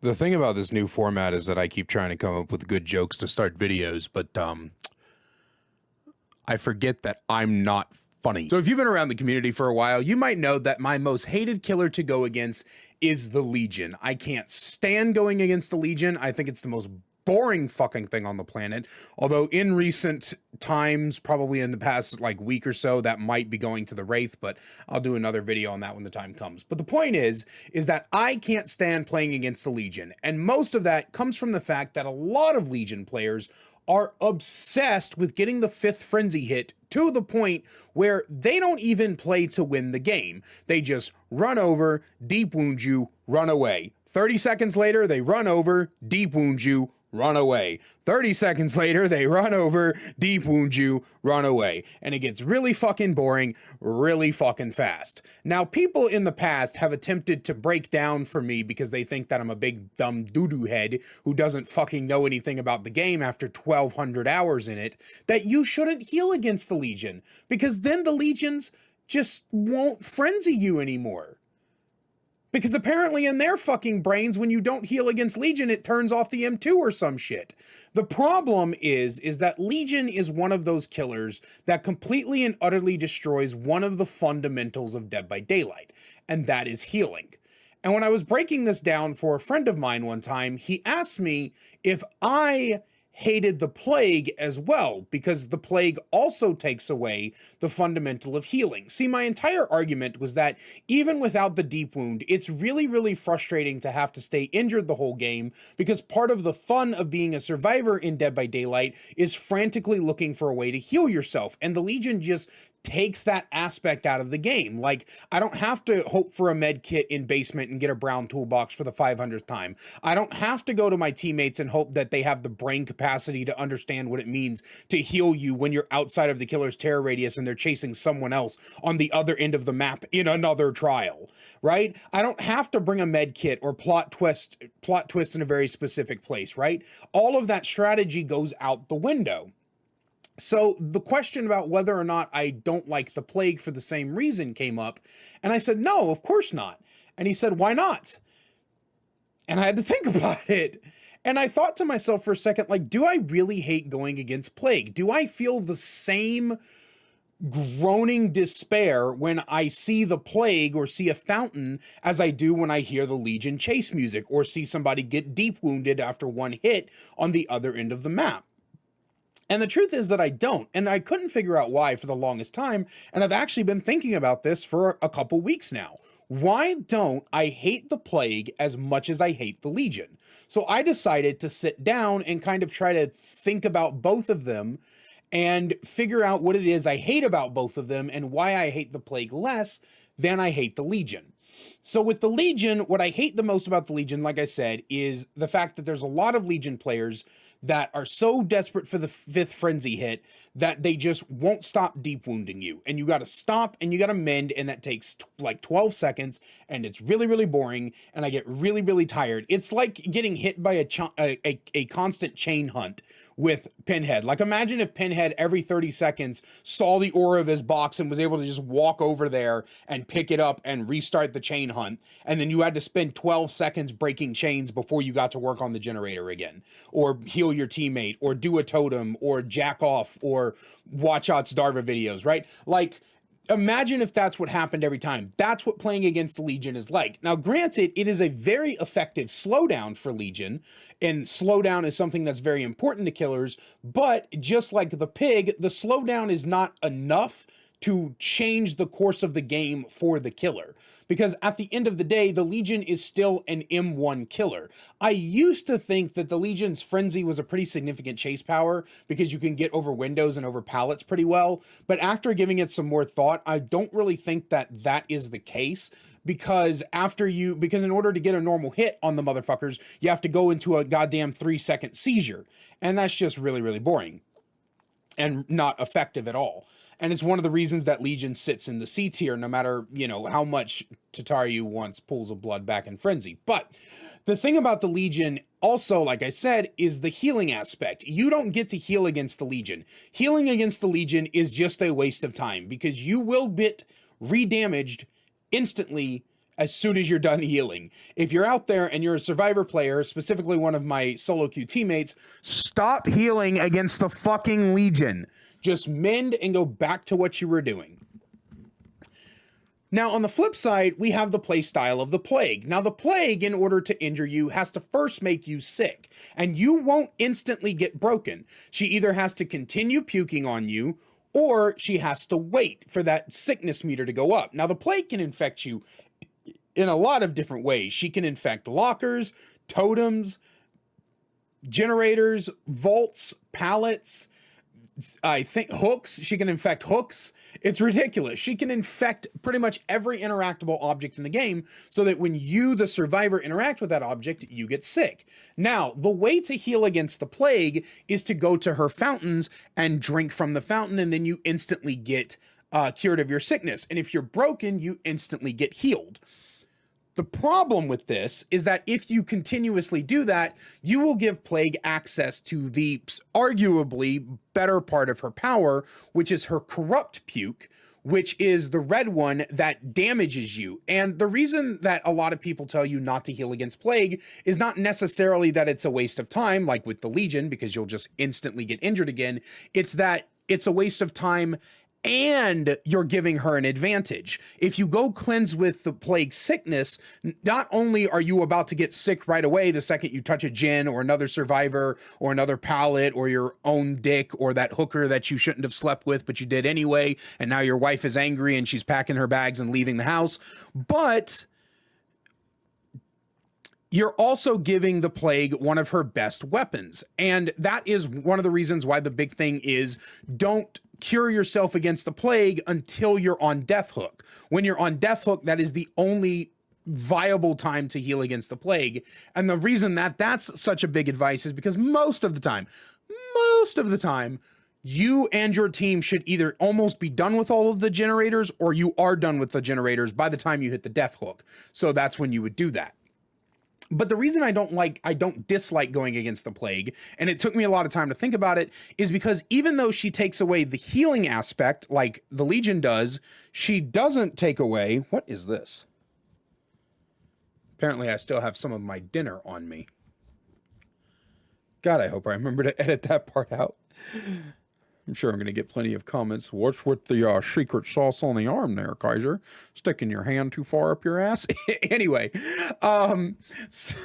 The thing about this new format is that I keep trying to come up with good jokes to start videos, but I forget that I'm not funny. So if you've been around the community for a while, you might know that my most hated killer to go against is the Legion. I can't stand going against the Legion. I think it's the most boring fucking thing on the planet. Although in recent times, probably in the past like week or so, that might be going to the Wraith, but I'll do another video on that when the time comes. But the point is that I can't stand playing against the Legion. And most of that comes from the fact that a lot of Legion players are obsessed with getting the 5th frenzy hit to the point where they don't even play to win the game. They just run over, deep wound you, run away. 30 seconds later, they run over, deep wound you, run away. 30 seconds later, they run over, deep wound you, run away. And it gets really fucking boring, really fucking fast. Now, people in the past have attempted to break down for me because they think that I'm a big dumb doo-doo head who doesn't fucking know anything about the game after 1,200 hours in it, that you shouldn't heal against the Legion, because then the Legions just won't frenzy you anymore. Because apparently in their fucking brains, when you don't heal against Legion, it turns off the M2 or some shit. The problem is that Legion is one of those killers that completely and utterly destroys one of the fundamentals of Dead by Daylight, and that is healing. And when I was breaking this down for a friend of mine one time, he asked me if I hated the plague as well, because the plague also takes away the fundamental of healing. See, my entire argument was that even without the deep wound, it's really, really frustrating to have to stay injured the whole game, because part of the fun of being a survivor in Dead by Daylight is frantically looking for a way to heal yourself, and the Legion just takes that aspect out of the game. Like, I don't have to hope for a med kit in basement and get a brown toolbox for the 500th time. I don't have to go to my teammates and hope that they have the brain capacity to understand what it means to heal you when you're outside of the killer's terror radius and they're chasing someone else on the other end of the map in another trial, right? I don't have to bring a med kit or plot twist in a very specific place, right? All of that strategy goes out the window. So the question about whether or not I don't like the plague for the same reason came up, and I said, no, of course not. And he said, why not? And I had to think about it. And I thought to myself for a second, like, do I really hate going against plague? Do I feel the same groaning despair when I see the plague or see a fountain as I do when I hear the Legion chase music or see somebody get deep wounded after one hit on the other end of the map? And the truth is that I don't, and I couldn't figure out why for the longest time, and I've actually been thinking about this for a couple weeks now. Why don't I hate the plague as much as I hate the Legion? So I decided to sit down and kind of try to think about both of them and figure out what it is I hate about both of them and why I hate the plague less than I hate the Legion. So with the Legion, what I hate the most about the Legion, like I said, is the fact that there's a lot of Legion players that are so desperate for the 5th frenzy hit that they just won't stop deep wounding you. And you got to stop and you got to mend, and that takes like 12 seconds, and it's really, really boring, and I get really, really tired. It's like getting hit by a constant chain hunt with Pinhead. Like, imagine if Pinhead every 30 seconds saw the aura of his box and was able to just walk over there and pick it up and restart the chain hunt, and then you had to spend 12 seconds breaking chains before you got to work on the generator again, or heal your teammate, or do a totem, or jack off, or watch out Darva videos, right? Like, imagine if that's what happened every time. That's what playing against the Legion is like. Now, granted, it is a very effective slowdown for Legion, and slowdown is something that's very important to killers, but just like the pig, the slowdown is not enough to change the course of the game for the killer. Because at the end of the day, the Legion is still an M1 killer. I used to think that the Legion's Frenzy was a pretty significant chase power because you can get over windows and over pallets pretty well. But after giving it some more thought, I don't really think that that is the case, because in order to get a normal hit on the motherfuckers, you have to go into a goddamn 3-second seizure. And that's just really, really boring and not effective at all. And it's one of the reasons that Legion sits in the C tier, no matter, how much Tataru wants pools of blood back in Frenzy. But the thing about the Legion also, like I said, is the healing aspect. You don't get to heal against the Legion. Healing against the Legion is just a waste of time, because you will get redamaged instantly as soon as you're done healing. If you're out there and you're a survivor player, specifically one of my solo queue teammates, stop healing against the fucking Legion. Just mend and go back to what you were doing. Now, on the flip side, we have the playstyle of the Plague. Now, the Plague, in order to injure you, has to first make you sick, and you won't instantly get broken. She either has to continue puking on you, or she has to wait for that sickness meter to go up. Now, the Plague can infect you in a lot of different ways. She can infect lockers, totems, generators, vaults, pallets, I think hooks. She can infect hooks. It's ridiculous. She can infect pretty much every interactable object in the game so that when you, the survivor, interact with that object, you get sick. Now, the way to heal against the Plague is to go to her fountains and drink from the fountain, and then you instantly get cured of your sickness. And if you're broken, you instantly get healed. The problem with this is that if you continuously do that, you will give Plague access to the arguably better part of her power, which is her corrupt puke, which is the red one that damages you. And the reason that a lot of people tell you not to heal against Plague is not necessarily that it's a waste of time, like with the Legion, because you'll just instantly get injured again. It's that it's a waste of time and you're giving her an advantage. If you go cleanse with the Plague sickness, not only are you about to get sick right away the second you touch a Jinn or another survivor or another pallet or your own dick or that hooker that you shouldn't have slept with but you did anyway, and now your wife is angry and she's packing her bags and leaving the house, but you're also giving the Plague one of her best weapons. And that is one of the reasons why the big thing is don't cure yourself against the Plague until you're on Death Hook. When you're on Death Hook, that is the only viable time to heal against the Plague. And the reason that that's such a big advice is because most of the time, you and your team should either almost be done with all of the generators or you are done with the generators by the time you hit the Death Hook. So that's when you would do that. But the reason I don't dislike going against the Plague, and it took me a lot of time to think about it, is because even though she takes away the healing aspect like the Legion does, she doesn't take away, what is this? Apparently I still have some of my dinner on me. God, I hope I remember to edit that part out. I'm sure I'm going to get plenty of comments. What's with the secret sauce on the arm there, Kaiser? Sticking your hand too far up your ass? Anyway, so,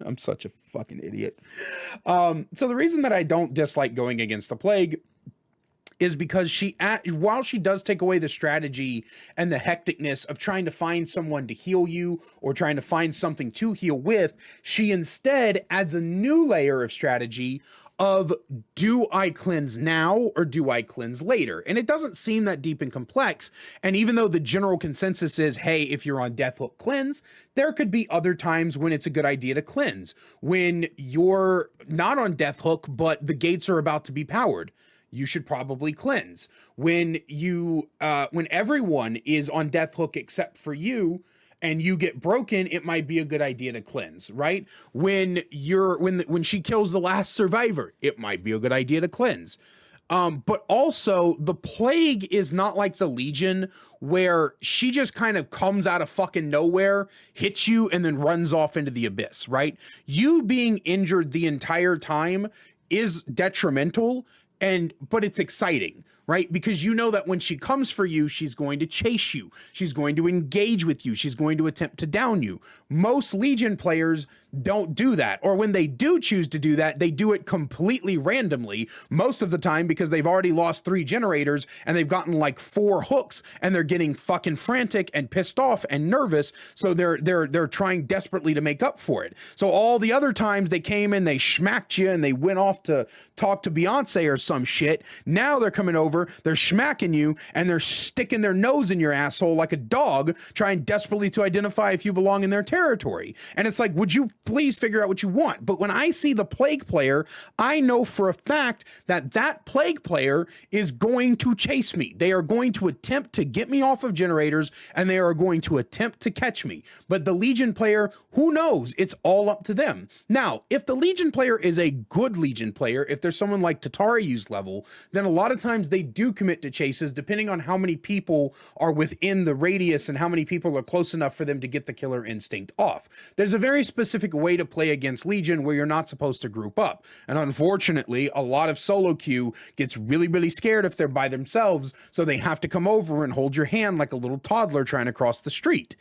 I'm such a fucking idiot. So the reason that I don't dislike going against the Plague is because while she does take away the strategy and the hecticness of trying to find someone to heal you or trying to find something to heal with, she instead adds a new layer of strategy of, do I cleanse now or do I cleanse later? And it doesn't seem that deep and complex. And even though the general consensus is, hey, if you're on Death Hook, cleanse, there could be other times when it's a good idea to cleanse. When you're not on Death Hook, but the gates are about to be powered, you should probably cleanse. When everyone is on Death Hook except for you, and you get broken, it might be a good idea to cleanse, right? When she kills the last survivor, it might be a good idea to cleanse. But also the Plague is not like the Legion where she just kind of comes out of fucking nowhere, hits you, and then runs off into the abyss, right? You being injured the entire time is detrimental, but it's exciting, right? Because you know that when she comes for you, she's going to chase you. She's going to engage with you. She's going to attempt to down you. Most Legion players don't do that. Or when they do choose to do that, they do it completely randomly, most of the time because they've already lost 3 generators and they've gotten like 4 hooks and they're getting fucking frantic and pissed off and nervous. So they're trying desperately to make up for it. So all the other times they came in, they schmacked you and they went off to talk to Beyonce or some shit. Now they're coming over, they're smacking you and they're sticking their nose in your asshole like a dog, trying desperately to identify if you belong in their territory. And it's like, would you please figure out what you want? But when I see the Plague player, I know for a fact that that Plague player is going to chase me. They are going to attempt to get me off of generators and they are going to attempt to catch me. But the Legion player, who knows? It's all up to them. Now, if the Legion player is a good Legion player, if there's someone like Tatarayu's level, then a lot of times they they do commit to chases, depending on how many people are within the radius and how many people are close enough for them to get the killer instinct off. There's a very specific way to play against Legion where you're not supposed to group up. And unfortunately, a lot of solo queue gets really, really scared if they're by themselves, so they have to come over and hold your hand like a little toddler trying to cross the street.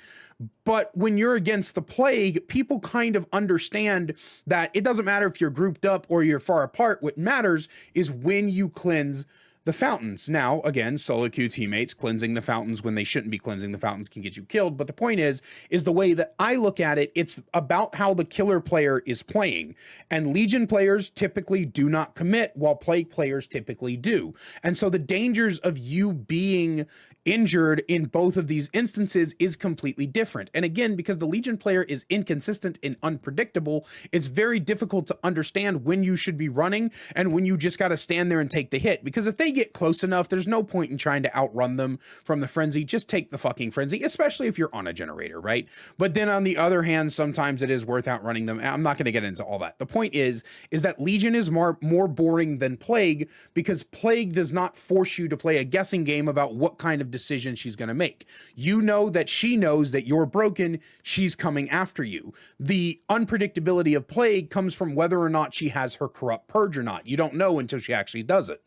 But when you're against the Plague, people kind of understand that it doesn't matter if you're grouped up or you're far apart. What matters is when you cleanse the fountains. Now, again, solo queue teammates cleansing the fountains when they shouldn't be cleansing the fountains can get you killed. But the point is the way that I look at it, it's about how the killer player is playing. And Legion players typically do not commit, while Plague players typically do. And so the dangers of you being injured in both of these instances is completely different. And again, because the Legion player is inconsistent and unpredictable, it's very difficult to understand when you should be running and when you just got to stand there and take the hit. Because if they get close enough, there's no point in trying to outrun them from the frenzy. Just take the fucking frenzy, especially if you're on a generator, right? But then on the other hand, sometimes it is worth outrunning them. I'm not going to get into all that. The point is that Legion is more boring than Plague, because Plague does not force you to play a guessing game about what kind of decision she's going to make. You know that she knows that you're broken, she's coming after you. The unpredictability of Plague comes from whether or not she has her corrupt purge or not. You don't know until she actually does it.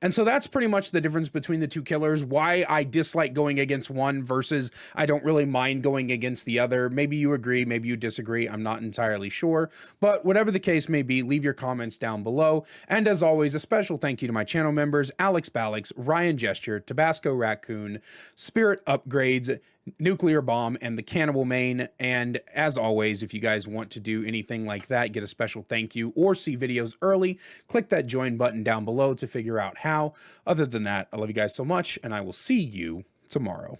And so that's pretty much the difference between the two killers, why I dislike going against one versus I don't really mind going against the other. Maybe you agree, maybe you disagree, I'm not entirely sure. But whatever the case may be, leave your comments down below. And as always, a special thank you to my channel members, Alex Ballix, Ryan Gesture, Tabasco Raccoon, Spirit Upgrades, Nuclear Bomb, and the Cannibal Main. And as always, if you guys want to do anything like that, get a special thank you, or see videos early, click that join button down below to figure out how. Other than that, I love you guys so much, and I will see you tomorrow.